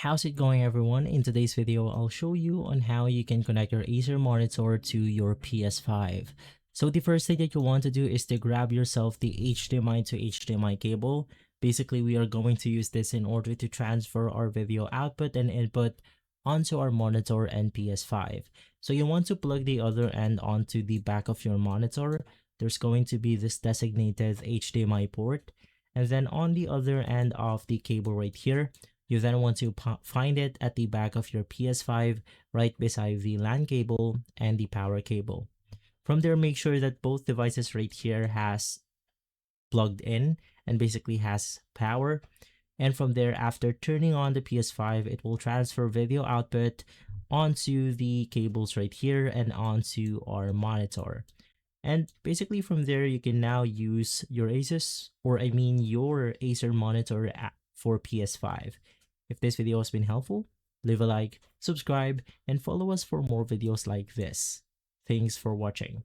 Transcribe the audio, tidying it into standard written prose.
How's it going, everyone? In today's video, I'll show you on how you can connect your Acer monitor to your PS5. So the first thing that you want to do is to grab yourself the HDMI to HDMI cable. Basically, we are going to use this in order to transfer our video output and input onto our monitor and PS5. So you want to plug the other end onto the back of your monitor. There's going to be this designated HDMI port. And then on the other end of the cable right here, you then want to find it at the back of your PS5 right beside the LAN cable and the power cable. From there, make sure that both devices right here has plugged in and basically has power. And from there, after turning on the PS5, it will transfer video output onto the cables right here and onto our monitor. And basically from there, you can now use your your Acer monitor for PS5. If this video has been helpful, leave a like, subscribe, and follow us for more videos like this. Thanks for watching.